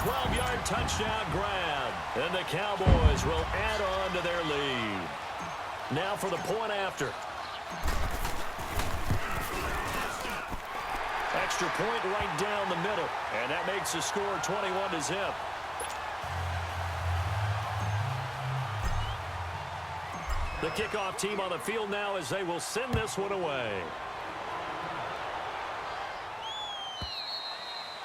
12-yard touchdown grab. And the Cowboys will add on to their lead. Now for the point after. Extra point right down the middle. And that makes the score 21-0. The kickoff team on the field now as they will send this one away.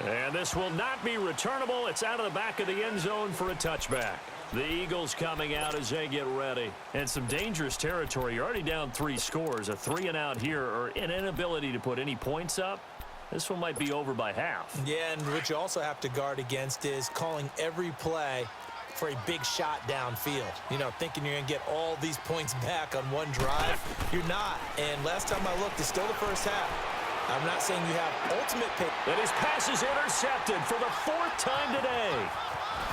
And this will not be returnable. It's out of the back of the end zone for a touchback. The Eagles coming out as they get ready. And some dangerous territory. You're already down 3 scores. A 3-and-out here or an inability to put any points up. This one might be over by half. Yeah, and what you also have to guard against is calling every play for a big shot downfield. You know, thinking you're going to get all these points back on one drive. You're not. And last time I looked, it's still the first half. I'm not saying you have ultimate pick. And his pass is intercepted for the 4th time today.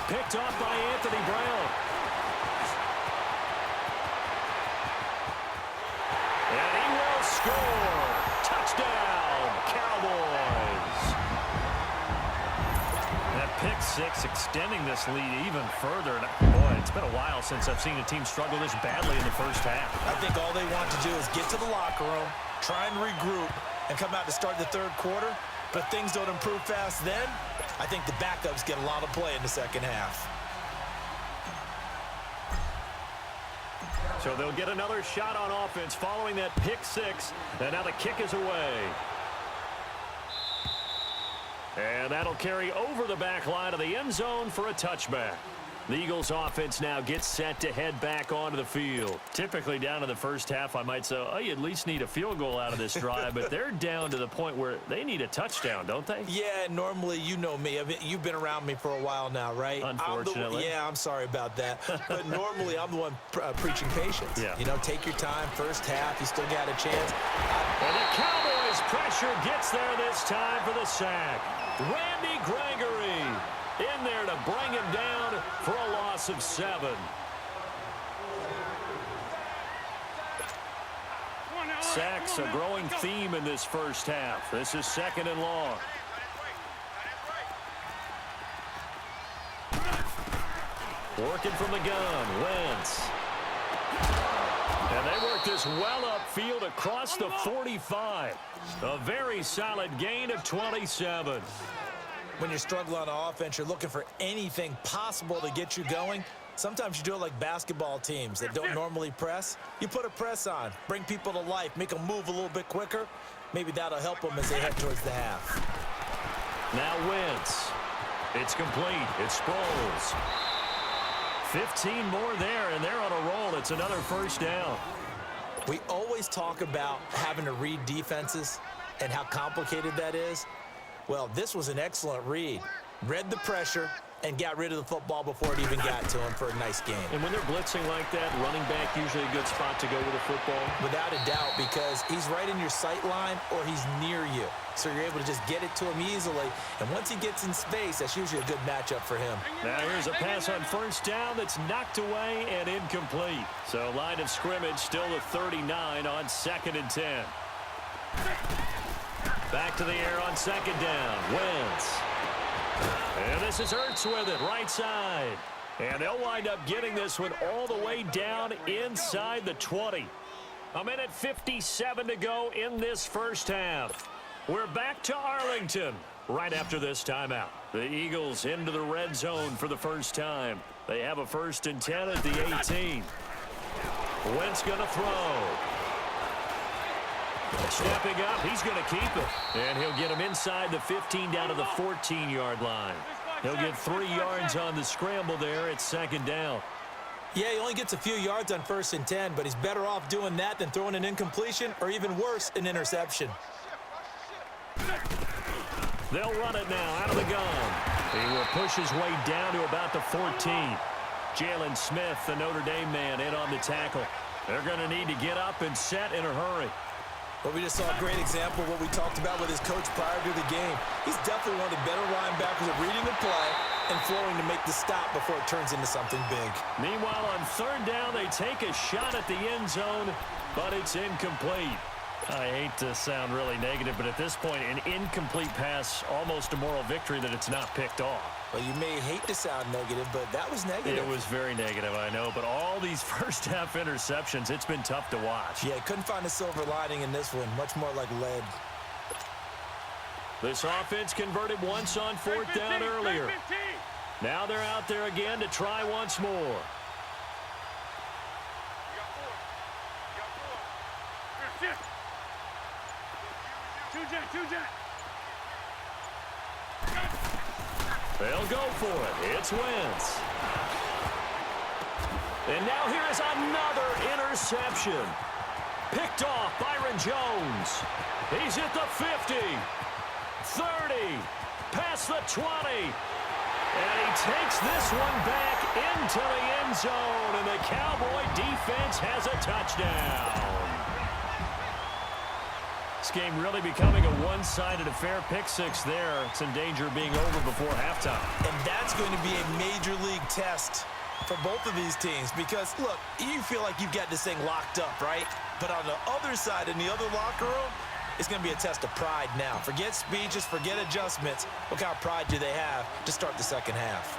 Picked off by Anthony Brown. And he will score. Touchdown, Cowboys. That pick 6 extending this lead even further. And boy, it's been a while since I've seen a team struggle this badly in the first half. I think all they want to do is get to the locker room, try and regroup, and come out to start the third quarter. But things don't improve fast then. I think the backups get a lot of play in the second half. So they'll get another shot on offense following that pick 6. And now the kick is away. And that'll carry over the back line of the end zone for a touchback. The Eagles offense now gets set to head back onto the field. Typically down to the first half, I might say, oh, you at least need a field goal out of this drive. But they're down to the point where they need a touchdown, don't they? Yeah, normally, you know me. I mean, you've been around me for a while now, right? Unfortunately. I'm sorry about that. But normally, I'm the one preaching patience. Yeah. You know, take your time. First half, you still got a chance. And the Cowboys' pressure gets there this time for the sack. Randy Gregory in there to bring him down for a loss of 7. Sacks a growing theme in this first half. This is 2nd and long. Working from the gun, Wentz. And they work this well upfield across the 45. A very solid gain of 27. When you're struggling on offense, you're looking for anything possible to get you going. Sometimes you do it like basketball teams that don't normally press. You put a press on, bring people to life, make them move a little bit quicker. Maybe that'll help them as they head towards the half. Now Wentz. It's complete. It's Sproles. 15 more there, and they're on a roll. It's another first down. We always talk about having to read defenses and how complicated that is. Well, this was an excellent read. Read the pressure and got rid of the football before it even got to him for a nice game. And when they're blitzing like that, running back usually a good spot to go with the football? Without a doubt, because he's right in your sight line or he's near you. So you're able to just get it to him easily. And once he gets in space, that's usually a good matchup for him. Now here's a pass on first down that's knocked away and incomplete. So line of scrimmage still the 39 on 2nd and 10. Back to the air on 2nd down. Wentz. And this is Ertz with it, right side. And they'll wind up getting this one all the way down inside the 20. A minute 57 to go in this first half. We're back to Arlington right after this timeout. The Eagles into the red zone for the first time. They have a 1st and 10 at the 18. Wentz going to throw. Stepping up, he's going to keep it. And he'll get him inside the 15 down to the 14-yard line. He'll get 3 yards on the scramble there at 2nd down. Yeah, he only gets a few yards on 1st and 10, but he's better off doing that than throwing an incompletion or even worse, an interception. They'll run it now out of the gun. He will push his way down to about the 14. Jalen Smith, the Notre Dame man, in on the tackle. They're going to need to get up and set in a hurry. Well, we just saw a great example of what we talked about with his coach prior to the game. He's definitely one of the better linebackers at reading the play and flowing to make the stop before it turns into something big. Meanwhile, on 3rd down, they take a shot at the end zone, but it's incomplete. I hate to sound really negative, but at this point, an incomplete pass, almost a moral victory that it's not picked off. Well, you may hate to sound negative, but that was negative. It was very negative, I know. But all these first-half interceptions, it's been tough to watch. Yeah, couldn't find a silver lining in this one. Much more like lead. This offense converted once on fourth down earlier. Now they're out there again to try once more. They'll go for it. It's Wentz. And now here is another interception. Picked off Byron Jones. He's at the 50, 30, past the 20. And he takes this one back into the end zone, and the Cowboy defense has a touchdown. This game really becoming a one-sided affair. Pick six there. It's in danger of being over before halftime. And that's going to be a major league test for both of these teams because, look, you feel like you've got this thing locked up, right? But on the other side, in the other locker room, it's going to be a test of pride now. Forget speeches, forget adjustments. What kind of pride do they have to start the second half?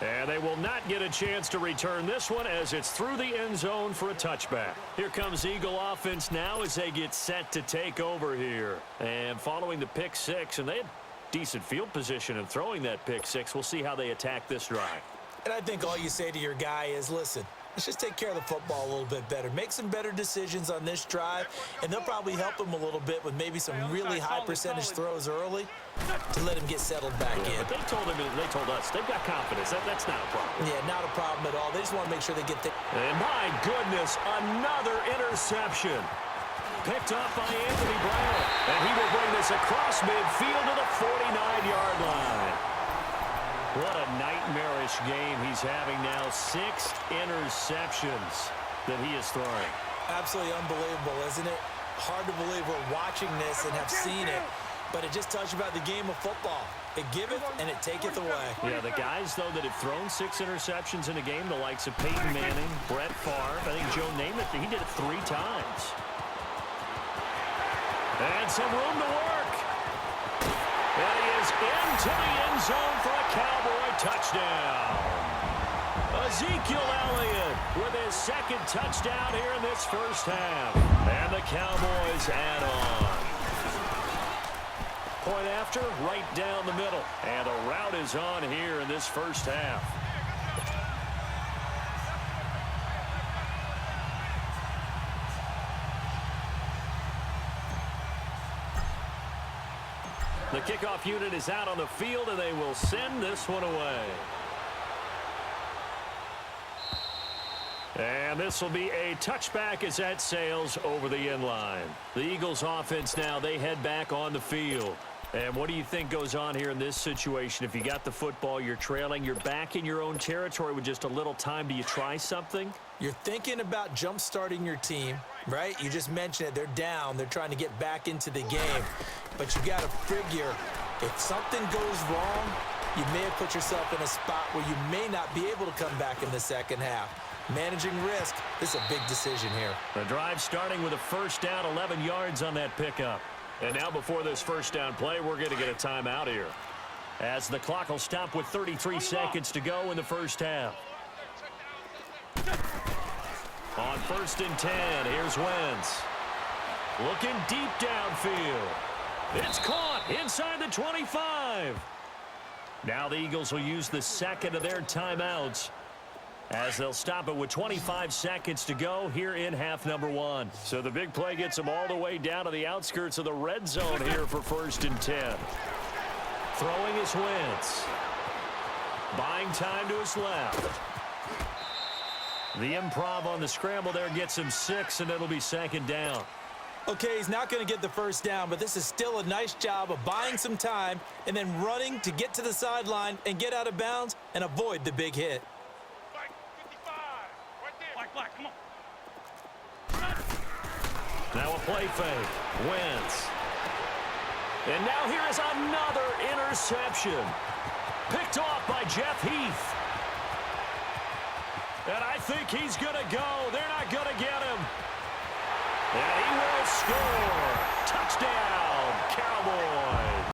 And they will not get a chance to return this one as it's through the end zone for a touchback. Here comes Eagle offense now as they get set to take over here. And following the pick six, and they had decent field position in throwing that pick six. We'll see how they attack this drive. And I think all you say to your guy is, listen, let's just take care of the football a little bit better. Make some better decisions on this drive, and they'll probably help him a little bit with maybe some really high percentage throws early to let him get settled back in. But they told us, they've got confidence. That's not a problem. Yeah, not a problem at all. They just want to make sure they get the... And my goodness, another interception. Picked up by Anthony Brown. And he will bring this across midfield to the 49-yard line. What a nightmarish game he's having now. 6 interceptions that he is throwing. Absolutely unbelievable, isn't it? Hard to believe we're watching this and have seen it, but it just tells you about the game of football. It giveth and it taketh away. Yeah, the guys, though, that have thrown 6 interceptions in a game, the likes of Peyton Manning, Brett Favre, I think Joe Namath, he did it 3 times. And some room to work. And he is into the end zone for a Cowboy touchdown. Ezekiel Elliott with his second touchdown here in this first half. And the Cowboys add on. Point after, right down the middle. And the route is on here in this first half. The kickoff unit is out on the field, and they will send this one away. And this will be a touchback as that sails over the end line. The Eagles offense now, they head back on the field. And what do you think goes on here in this situation? If you got the football, you're trailing, you're back in your own territory with just a little time. Do you try something? You're thinking about jump-starting your team, right? You just mentioned it. They're down. They're trying to get back into the game. But you got to figure if something goes wrong, you may have put yourself in a spot where you may not be able to come back in the second half. Managing risk, this is a big decision here. The drive starting with a first down, 11 yards on that pickup. And now before this first down play, we're going to get a timeout here, as the clock will stop with 33 seconds to go in the first half. On 1st and 10, here's Wentz. Looking deep downfield. It's caught inside the 25. Now the Eagles will use the second of their timeouts, as they'll stop it with 25 seconds to go here in half number 1. So the big play gets them all the way down to the outskirts of the red zone here for 1st and 10. Throwing is Wentz. Buying time to his left. The improv on the scramble there gets him 6, and it'll be 2nd down. Okay, he's not going to get the first down, but this is still a nice job of buying some time and then running to get to the sideline and get out of bounds and avoid the big hit. Come on. Now a play fake. Wentz. And now here is another interception. Picked off by Jeff Heath. And I think he's going to go. They're not going to get him. And he will score. Touchdown, Cowboys.